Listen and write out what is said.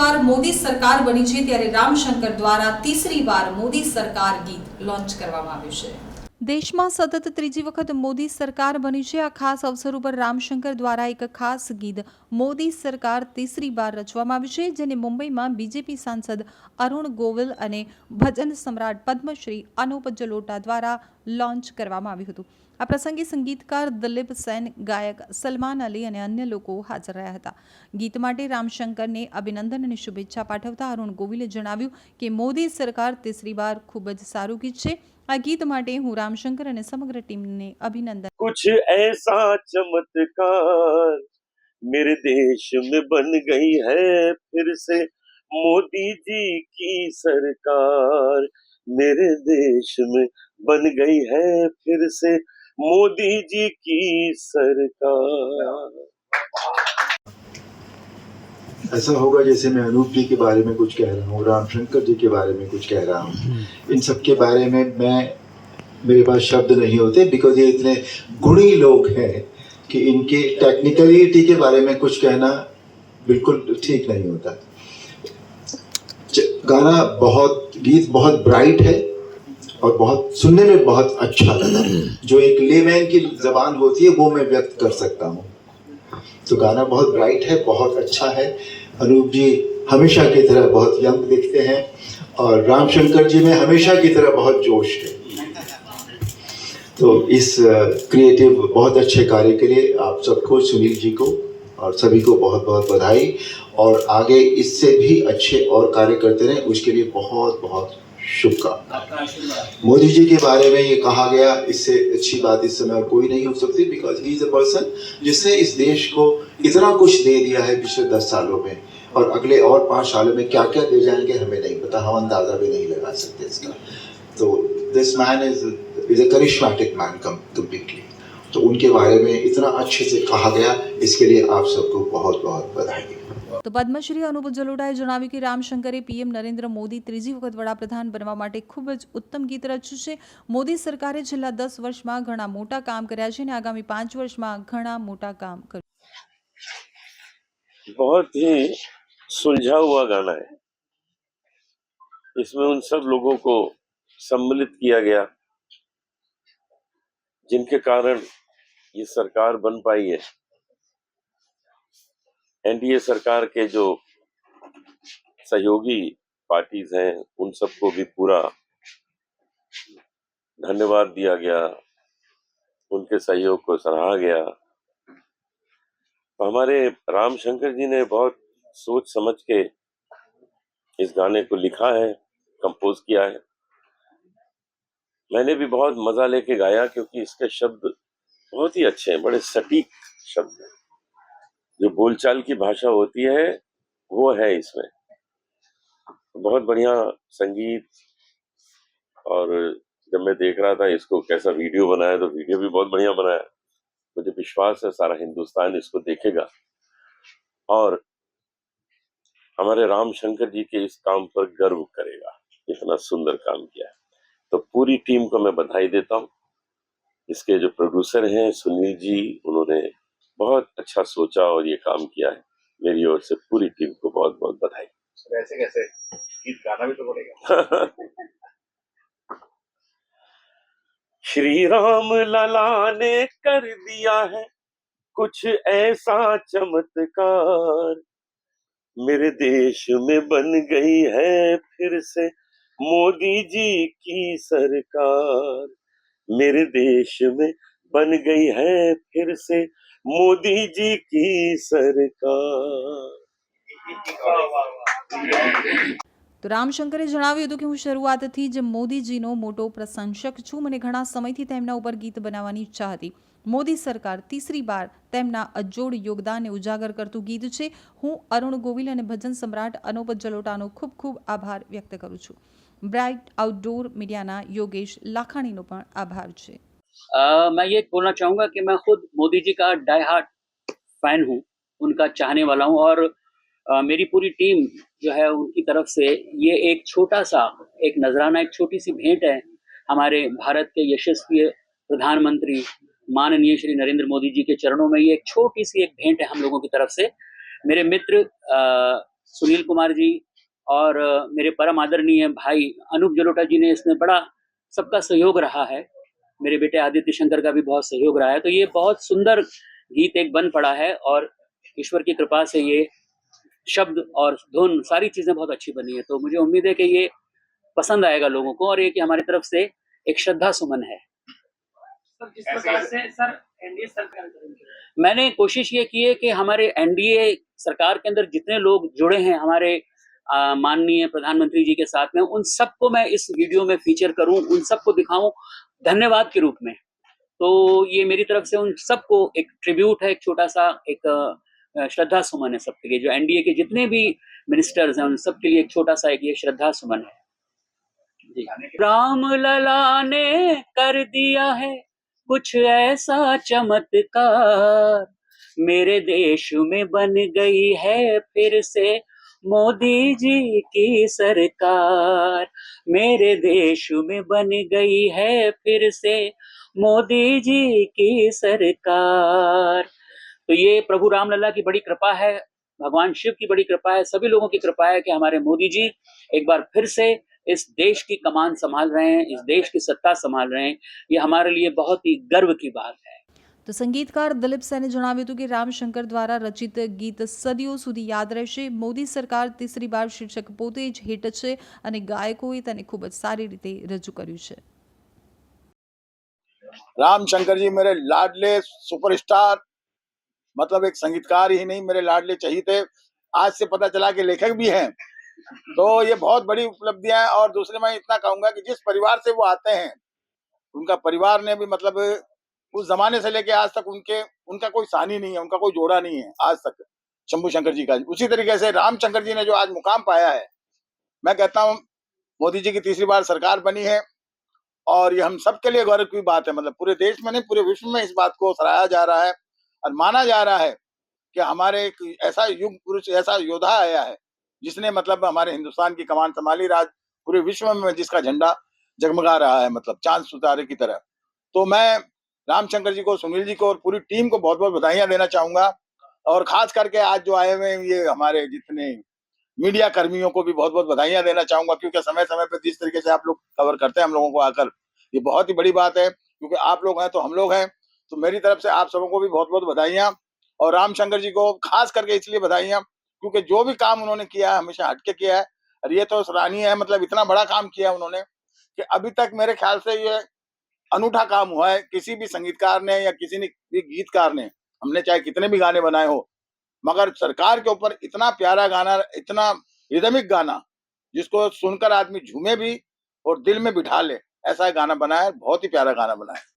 બાર મોદી સરકાર બની છે ત્યારે રામશંકર દ્વારા तीसरी बार મોદી સરકાર ગીત લોન્ચ કરવામાં આવ્યું છે। દેશમાં સતત ત્રીજી વખત મોદી સરકાર બની છે। આ ખાસ અવસર ઉપર રામશંકર દ્વારા એક ખાસ ગીત મોદી સરકાર तीसरी बार રચવામાં આવ્યું છે, જેને મુંબઈમાં બીજેપી સાંસદ અરુણ ગોવિલ અને ભજન સમ્રાટ પદ્મશ્રી અનુપ જલોટા દ્વારા લોન્ચ કરવામાં આવ્યું હતું। આ પ્રસંગે સંગીતકાર દિલીપ સેન, ગાયક સલમાન અલી અને અન્ય લોકો હાજર રહ્યા હતા। ગીત માટે રામશંકરને અભિનંદન અને શુભેચ્છા પાઠવતા અરુણ ગોવિલે જણાવ્યું કે મોદી સરકાર तीसरी बार ખૂબ જ સારું ગીત છે। આ ગીત માટે હું રામશંકર અને સમગ્ર ટીમને અભિનંદન। कुछ ऐसा चमत्कार मेरे देश में बन गई है फिर से मोदी जी की सरकार, मेरे देश में बन गई है फिर से मोदी जी की सरकार। ऐसा होगा जैसे मैं अनूप जी के बारे में कुछ कह रहा हूँ, रामशंकर जी के बारे में कुछ कह रहा हूँ। इन सब के बारे में मेरे पास शब्द नहीं होते, बिकॉज ये इतने गुणी लोग हैं कि इनके टेक्निकलिटी के बारे में कुछ कहना बिल्कुल ठीक नहीं होता। गीत बहुत ब्राइट है और बहुत सुनने में बहुत अच्छा लगा। जो एक लेमैन की जबान होती है वो मैं व्यक्त कर सकता हूँ। तो गाना बहुत ब्राइट है, बहुत अच्छा है। अनूप जी हमेशा की तरह बहुत यंग दिखते हैं और रामशंकर जी में हमेशा की तरह बहुत जोश है। तो इस क्रिएटिव बहुत अच्छे कार्य के लिए आप सबको, सुनील जी को और सभी को बहुत बहुत बधाई, और आगे इससे भी अच्छे और कार्य करते रहें, उसके लिए बहुत बहुत शुभकामनाएं। मोदी जी के बारे में ये कहा गया, इससे अच्छी बात इस समय कोई नहीं हो सकती, because he is a person जिसने इस देश को इतना कुछ दे दिया है पिछले 10 सालों में, और अगले और 5 सालों में क्या क्या दे जाएंगे हमें नहीं पता, हम अंदाजा भी नहीं लगा सकते इसका। तो this man is a charismatic man completely. तो उनके बारे में इतना अच्छे से कहा गया, इसके लिए आप सबको बहुत बहुत बधाई। તો પદ્મશ્રી અનુપ જલોટાએ જણાવ્યું કે રામશંકરે પીએમ નરેન્દ્ર મોદી ત્રીજી વખત વડાપ્રધાન બનવા માટે ખૂબ જ ઉત્તમ ગીત રચ્યું છે। મોદી સરકારે છેલ્લા 10 વર્ષમાં ઘણા મોટા કામ કર્યા છે અને આગામી 5 વર્ષમાં ઘણા મોટા કામ કરશે। बहुत ही सुलझा हुआ गाना है। इसमें उन सब लोगों को सम्मिलित किया गया जिनके कारण ये सरकार बन पाई है। एनडीए सरकार के जो सहयोगी पार्टीज हैं उन सबको भी पूरा धन्यवाद दिया गया, उनके सहयोग को सराहा गया। हमारे रामशंकर जी ने बहुत सोच समझ के इस गाने को लिखा है, कंपोज किया है। मैंने भी बहुत मजा लेके गाया क्योंकि इसके शब्द बहुत ही अच्छे हैं, बड़े सटीक शब्द हैं। जो बोलचाल की भाषा होती है वो है इसमें। बहुत बढ़िया संगीत, और जब मैं देख रहा था इसको कैसा वीडियो बनाया, तो वीडियो भी बहुत बढ़िया बनाया। मुझे विश्वास है सारा हिंदुस्तान इसको देखेगा और हमारे रामशंकर जी के इस काम पर गर्व करेगा। इतना सुंदर काम किया है, तो पूरी टीम को मैं बधाई देता हूँ। इसके जो प्रोड्यूसर हैं सुनील जी, उन्होंने बहुत अच्छा सोचा और ये काम किया है। मेरी ओर से पूरी टीम को बहुत बहुत बधाई। ऐसे कैसे गीत गाना भी तो पड़ेगा। श्री राम लला ने कर दिया है कुछ ऐसा चमत्कार, मेरे देश में बन गई है फिर से मोदी जी की सरकार, मेरे देश में बन गई है फिर से मोदी जी की सरकार। તો રામશંકરે જણાવ્યું હતું કે હું શરૂઆતથી જ મોદીજીનો મોટો પ્રશંસક છું। મને ઘણા સમયથી તેમના ઉપર ગીત બનાવવાની ઈચ્છા હતી। મોદી સરકાર तीसरी बार તેમના અજોડ યોગદાનને ઉજાગર કરતું ગીત છે। હું અરુણ ગોવિલ અને ભજન સમ્રાટ અનુપ જલોટાનો ખૂબ ખૂબ આભાર વ્યક્ત કરું છું। બ્રાઇટ આઉટડોર મીડિયાના યોગેશ લાખાણીનો પણ આભાર છે। मैं ये बोलना चाहूँगा कि मैं खुद मोदी जी का डाई हार्ट फैन हूँ, उनका चाहने वाला हूँ, और मेरी पूरी टीम जो है उनकी तरफ से ये एक छोटा सा एक नजराना, एक छोटी सी भेंट है हमारे भारत के यशस्वी प्रधानमंत्री माननीय श्री नरेंद्र मोदी जी के चरणों में। ये एक छोटी सी एक भेंट है हम लोगों की तरफ से। मेरे मित्र सुनील कुमार जी और मेरे परम आदरणीय भाई अनूप जलोटा जी ने इसमें बड़ा सबका सहयोग रहा है। मेरे बेटे आदित्य शंकर का भी बहुत सहयोग रहा है। तो ये बहुत सुंदर गीत एक बन पड़ा है और ईश्वर की कृपा से ये शब्द और धुन सारी चीजें बहुत अच्छी बनी है। तो मुझे उम्मीद है कि ये पसंद आएगा लोगों को और ये कि हमारी तरफ से एक श्रद्धा सुमन है। सर, जिस प्रकार से सर एनडीए सरकार करेंगे, मैंने कोशिश ये की है कि हमारे एनडीए सरकार के अंदर जितने लोग जुड़े हैं हमारे माननीय प्रधानमंत्री जी के साथ में, उन सबको मैं इस वीडियो में फीचर करूं, उन सबको दिखाऊं धन्यवाद के रूप में। तो ये मेरी तरफ से उन सबको एक ट्रिब्यूट है, एक छोटा सा एक श्रद्धा सुमन है सबके लिए। जो एनडीए के जितने भी मिनिस्टर्स हैं उन सबके लिए एक छोटा सा एक ये श्रद्धा सुमन है। जी। राम लला ने कर दिया है कुछ ऐसा चमत्कार, मेरे देश में बन गई है फिर से मोदी जी की सरकार, मेरे देश में बन गई है फिर से मोदी जी की सरकार। तो ये प्रभु राम लला की बड़ी कृपा है, भगवान शिव की बड़ी कृपा है, सभी लोगों की कृपा है कि हमारे मोदी जी एक बार फिर से इस देश की कमान संभाल रहे हैं, इस देश की सत्ता संभाल रहे हैं। ये हमारे लिए बहुत ही गर्व की बात है। તો સંગીતકાર દિલીપ સેને જણાવ્યું હતું કે રામશંકર દ્વારા રચિત ગીત સદીઓ સુધી યાદ રહેશે. મોદી સરકાર તીસરી વાર શીર્ષક પોતે જ હિટ છે અને ગાયકોએ તેને ખૂબ જ સારી રીતે રજૂ કર્યું છે. रामशंकर जी मेरे लाडले सुपरस्टार, मतलब एक संगीतकार ही नहीं, मेरे लाडले चहीते। आज से पता चला कि लेखक भी हैं, तो ये बहुत बड़ी उपलब्धियां हैं। और दूसरे मैं इतना कहूंगा कि जिस परिवार से वो आते हैं, उनका परिवार ने भी मतलब उस जमाने से लेके आज तक उनका कोई सानी नहीं है, उनका कोई जोड़ा नहीं है आज तक शंभू शंकर जी का। उसी तरीके से रामशंकर जी ने जो आज मुकाम पाया है, मैं कहता हूँ मोदी जी की तीसरी बार सरकार बनी है और ये हम सबके लिए गौरव की बात है। मतलब पूरे देश में नहीं, पूरे विश्व में इस बात को सराहा जा रहा है और माना जा रहा है कि हमारे एक ऐसा युग पुरुष, ऐसा योद्धा आया है जिसने मतलब हमारे हिंदुस्तान की कमान संभाली, राज पूरे विश्व में जिसका झंडा जगमगा रहा है, मतलब चांद सितारे की तरह। तो मैं रामशंकर जी को, सुनील जी को और पूरी टीम को बहुत बहुत बधाइयां देना चाहूंगा। और खास करके आज जो आए हुए ये हमारे जितने मीडिया कर्मियों को भी बहुत बहुत बधाइयां देना चाहूंगा, क्योंकि समय समय पर जिस तरीके से आप लोग कवर करते हैं हम लोगों को आकर, ये बहुत ही बड़ी बात है। क्योंकि आप लोग हैं तो हम लोग हैं, तो मेरी तरफ से आप सबों को भी बहुत बहुत बधाइयां। और रामशंकर जी को खास करके इसलिए बधाइयां क्योंकि जो भी काम उन्होंने किया है हमेशा हटके किया है और ये तो सराहनीय है। मतलब इतना बड़ा काम किया उन्होंने कि अभी तक मेरे ख्याल से ये अनूठा काम हुआ है किसी भी संगीतकार ने या किसी ने भी गीतकार ने। हमने चाहे कितने भी गाने बनाए हो, मगर सरकार के ऊपर इतना प्यारा गाना, इतना रिदमिक गाना जिसको सुनकर आदमी झूमे भी और दिल में बिठा ले, ऐसा गाना बनाया है। बहुत ही प्यारा गाना बनाया है।